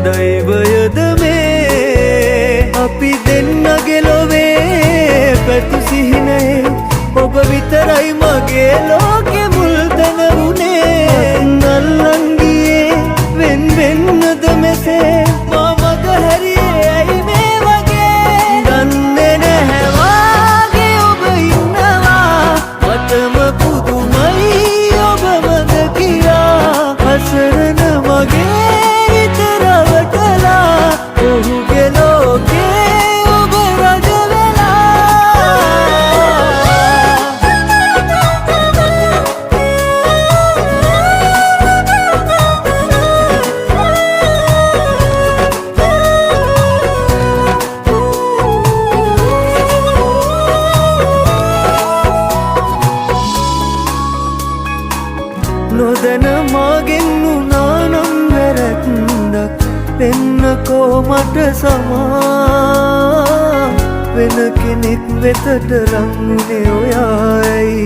දෛවයද මේ අපි දෙන්නගේ ලොවේ පැතු සිහිනේ ඔබ විතරයි මගේ ලෝකෙ මුල් තැන වුණේ නල්ලන් ගියේ වෙන් වෙන්නද මෙසේ මා මග හැරියේ ඇයි මේ වගේ දන්නේ නැහැ වාගේ ඔබ ඉන්නවා මටම පුදුමයි ඔබ මග කියා හසරන මගේ හිත රවටලා ඔහුගේ ලෝකේ ඔබ රජ නොදැන මගෙන් උනානම් වැරැද්දක් දෙන්නකෝ මට සමා වෙන කෙනෙක් වෙතට ලංුනේ ඔයායි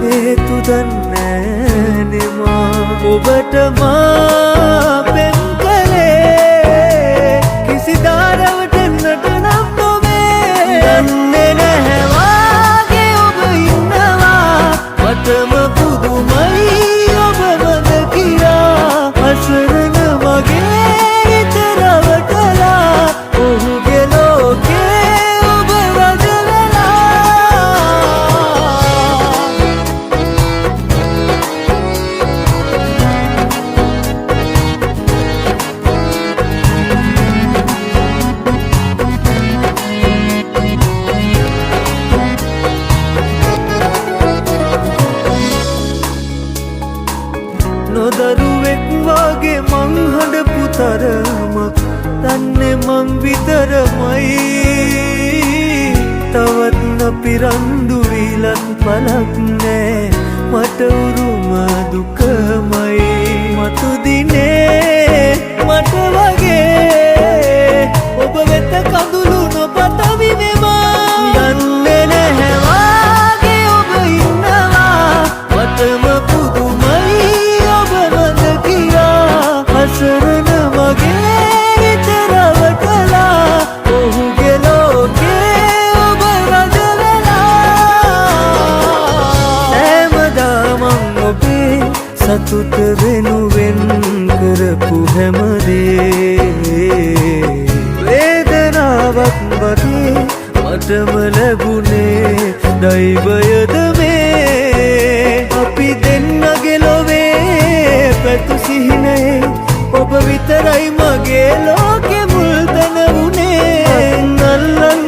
හේතු දන්නේ නෙමා ඔබට මා පෙම් කළේ කිසිදාරවටන්නට නම් නොවේ දන්නේ නැහැ වාගේ ඔබ ඉන්නවා මටම පුදුමයි හසරන මගේ හිත රවටලා ඔහුගේ ලෝකේ ඔබ රජ නොදරුවෙක් වගේ මං හඬපු තරමක් දන්නේ මං විතරමයි තවත් අපි රන්දු විලක් පලක් නෑ මට උරුම දුකමයි මතු දිනේ මට වගේ ඔබ වෙත කඳුළු නොපතවි මෙමා දන්නේ නැහැ වාගේ ඔබ ඉන්නවා මටම පුදුමයි හසරන මගේ හිත රවටලා ඔහුගේ ලෝකේ ඔබ රජ හැමදාම ඔබේ සතුට වෙනුවෙන් කරපු හැමදේ වේදනාවක් වගේ මටම ලැබුණේ දෛවයද මේ අපි දෙන්නගේ ලොවේ පැතු සිහිනේ ඔබ විතරයි මගේ ලෝකෙ මුල් තැන වුණේ නල්ලන්